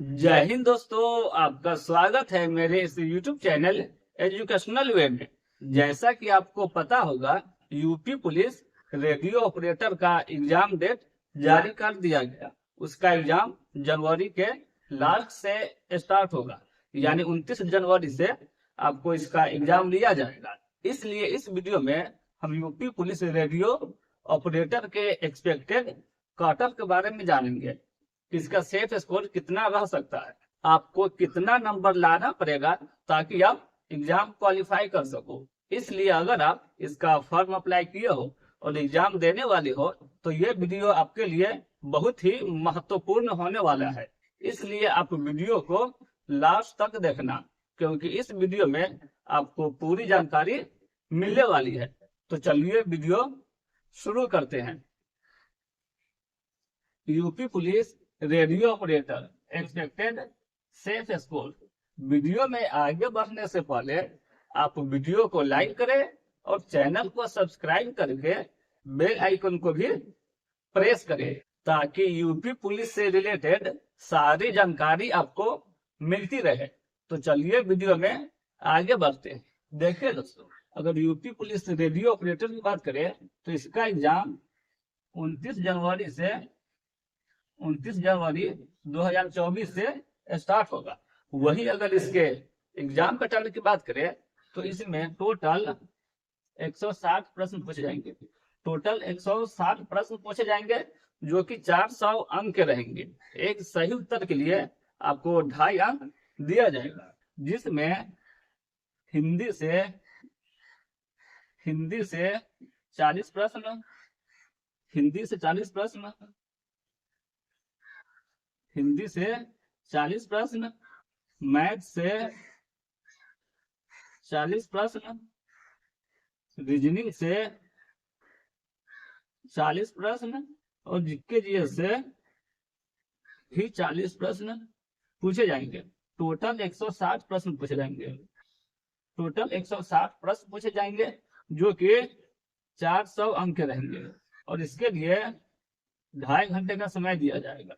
जय हिंद दोस्तों, आपका स्वागत है मेरे इस YouTube चैनल एजुकेशनल वे में। जैसा कि आपको पता होगा, यूपी पुलिस रेडियो ऑपरेटर का एग्जाम डेट जारी कर दिया गया। उसका एग्जाम जनवरी के लास्ट से स्टार्ट होगा, यानी 29 जनवरी से आपको इसका एग्जाम लिया जाएगा। इसलिए इस वीडियो में हम यूपी पुलिस रेडियो ऑपरेटर के एक्सपेक्टेड कट ऑफ के बारे में जानेंगे। इसका सेफ स्कोर कितना रह सकता है, आपको कितना नंबर लाना पड़ेगा ताकि आप एग्जाम क्वालिफाई कर सको। इसलिए अगर आप इसका फॉर्म अप्लाई किए हो और एग्जाम देने वाले हो तो ये वीडियो आपके लिए बहुत ही महत्वपूर्ण होने वाला है। इसलिए आप वीडियो को लास्ट तक देखना, क्योंकि इस वीडियो में आपको पूरी जानकारी मिलने वाली है। तो चलिए वीडियो शुरू करते हैं। UP police radio operator expected safe score. Video में आगे बढ़ने से पहले आप वीडियो को लाइक करें और चैनल को सब्सक्राइब करके बेल आइकन को भी प्रेस करें, ताकि यूपी पुलिस से रिलेटेड सारी जानकारी आपको मिलती रहे। तो चलिए वीडियो में आगे बढ़ते हैं। देखिए दोस्तों, अगर यूपी पुलिस रेडियो ऑपरेटर की बात करें तो इसका एग्जाम 29 जनवरी 2024 से स्टार्ट होगा। वही अगर इसके एग्जाम पैटर्न की बात करें तो इसमें टोटल 160 प्रश्न पूछे जाएंगे। टोटल 160 प्रश्न पूछे जाएंगे, जो कि 400 अंक के रहेंगे। एक सही उत्तर के लिए आपको 2.5 अंक दिया जाएगा, जिसमें हिंदी से 40 प्रश्न, हिंदी से 40 प्रश्न, हिंदी से 40 प्रश्न, मैथ से 40 प्रश्न, रीजनिंग से 40 प्रश्न और जीके जीएस से भी 40 प्रश्न पूछे जाएंगे। टोटल 160 प्रश्न पूछे जाएंगे। टोटल 160 प्रश्न पूछे जाएंगे, जो कि 400 अंक के रहेंगे। और इसके लिए 2.5 घंटे का समय दिया जाएगा।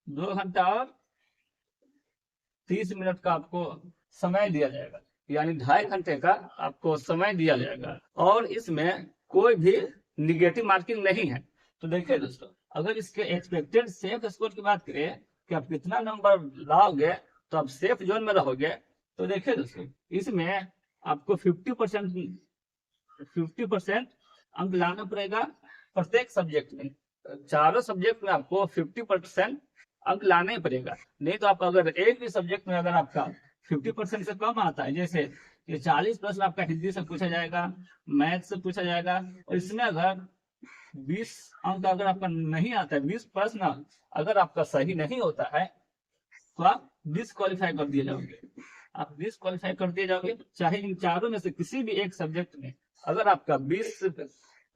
2 घंटा और 30 मिनट का आपको समय दिया जाएगा, यानी 2.5 घंटे का आपको समय दिया जाएगा। और इसमें कोई भी निगेटिव मार्किंग नहीं है। तो देखिए दोस्तों, अगर इसके एक्सपेक्टेड सेफ स्कोर की बात करें कि आप कितना नंबर लाओगे तो आप सेफ जोन में रहोगे, तो देखिए दोस्तों, इसमें आपको 50% अंक लाना पड़ेगा प्रत्येक सब्जेक्ट में। चारों सब्जेक्ट में आपको 50% अंक लाना ही पड़ेगा। नहीं तो आप अगर एक भी सब्जेक्ट में अगर आपका 50% से कम आता है, जैसे ये 40 प्रश्न आपका हिंदी से पूछा जाएगा, मैथ से पूछा जाएगा, और इसमें अगर 20 अंक अगर आपका नहीं आता है, 20 प्रश्न अगर आपका सही नहीं होता है, तो आप डिसक्वालीफाई कर दिए जाओगे। आप डिसक्वालीफाई कर दिए जाओगे। चाहे इन चारों में से किसी भी एक सब्जेक्ट में अगर आपका 20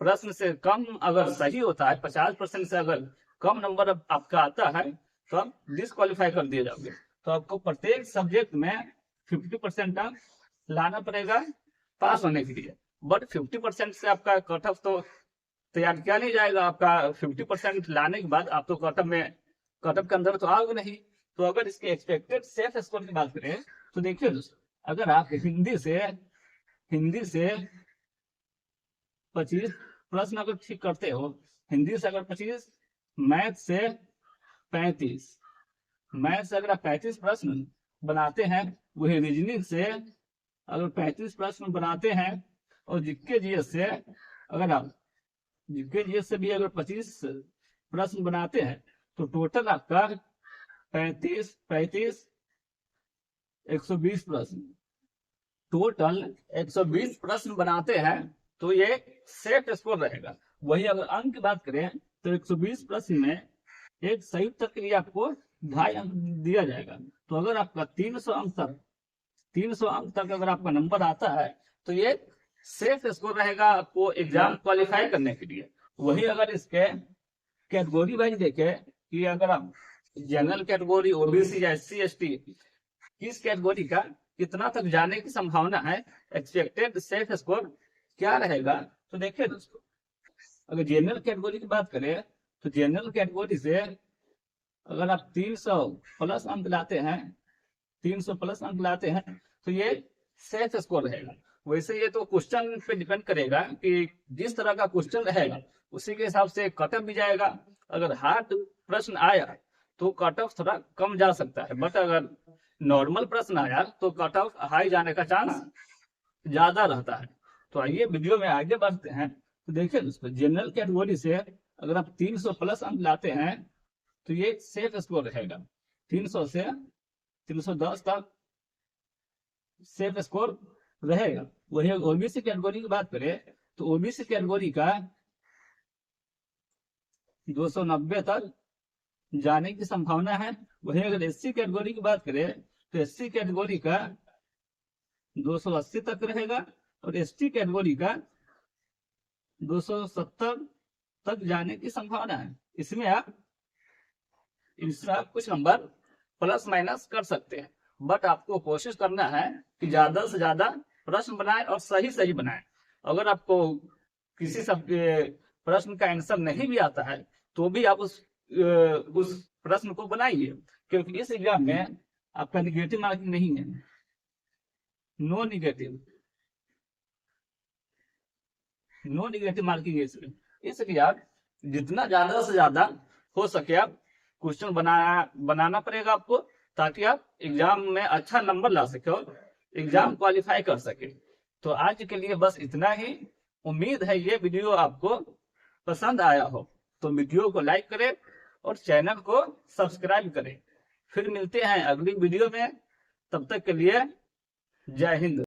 प्रश्न से कम अगर सही होता है, 50% से अगर कम नंबर आपका आता है, तो आप डिसक्वालीफाई कर दिए जाओगे। तो आपको प्रत्येक सब्जेक्ट में 50% अंक लाना पड़ेगा पास होने के लिए। बट 50% से आपका कट ऑफ तो तैयार किया नहीं जाएगा। आपका 50% लाने के बाद आप तो कट ऑफ के अंदर तो आओगे नहीं। तो अगर इसके एक्सपेक्टेड सेफ स्कोर की बात करें तो देखिए दोस्तों, अगर आप हिंदी से 25 प्रश्न अगर ठीक करते हो, हिंदी से अगर 25, मैथ से 35, मैथ से अगर आप 35 प्रश्न बनाते हैं, वही रीजनिंग से अगर 35 प्रश्न बनाते हैं, और जीके जीएस से अगर आप जीके जीएस से भी अगर 25 प्रश्न बनाते हैं, तो टोटल आपका 35 120 प्रश्न, टोटल 120 प्रश्न बनाते हैं, तो ये सेफ स्कोर रहेगा। वही अगर अंक की बात करें तो 120 प्रश्न में एक सही उत्तर के लिए आपको 2.5 अंक दिया जाएगा। तो अगर आपका 300 अंक तक अगर आपका नंबर आता है, तो ये सेफ स्कोर रहेगा आपको एग्जाम क्वालिफाई करने के लिए। वही अगर इसके कैटेगरी वाइज देखे कि अगर आप जनरल कैटेगरी, ओबीसी या SC ST, किस कैटेगरी का कितना तक जाने की संभावना है, एक्सपेक्टेड सेफ स्कोर क्या रहेगा, तो देखिए दोस्तों, अगर जनरल कैटेगरी की बात करें तो जनरल कैटेगरी से अगर आप 300 प्लस अंक लाते हैं, 300 प्लस अंक लाते हैं तो ये सेफ स्कोर रहेगा। वैसे ये तो क्वेश्चन पे डिपेंड करेगा कि जिस तरह का क्वेश्चन रहेगा उसी के हिसाब से कट ऑफ भी जाएगा। अगर हार्ड प्रश्न आया तो कट ऑफ थोड़ा कम जा सकता है, बट अगर नॉर्मल प्रश्न आया तो कट ऑफ हाई जाने का चांस ज्यादा रहता है। तो आइए वीडियो में आगे बढ़ते हैं। तो देखिए दोस्तों, जनरल कैटेगरी से अगर आप 300 प्लस अंक लाते हैं तो ये सेफ स्कोर रहेगा। 300 से 310 तक सेफ स्कोर रहेगा। वही ओबीसी कैटेगरी की बात करें तो ओबीसी कैटेगरी का 290 तक जाने की संभावना है। वही अगर एससी कैटेगरी की बात करें तो एससी कैटेगरी का 280 तक रहेगा और एसटी कैटेगरी का 270 तक जाने की संभावना है। इसमें आप कुछ नंबर प्लस माइनस कर सकते हैं, बट आपको कोशिश करना है कि ज्यादा से ज्यादा प्रश्न बनाए और सही सही बनाए। अगर आपको किसी सब प्रश्न का आंसर नहीं भी आता है तो भी आप उस प्रश्न को बनाइए, क्योंकि इस एग्जाम में आपका निगेटिव मार्किंग नहीं है, नो निगेटिव मार्किंग है इसमें। इसलिए आप जितना ज्यादा से ज्यादा हो सके आप क्वेश्चन बनाना पड़ेगा आपको, ताकि आप एग्जाम में अच्छा नंबर ला सके और एग्जाम क्वालिफाई कर सके। तो आज के लिए बस इतना ही। उम्मीद है ये वीडियो आपको पसंद आया हो, तो वीडियो को लाइक करें और चैनल को सब्सक्राइब करें। फिर मिलते हैं अगली वीडियो में, तब तक के लिए जय हिंद।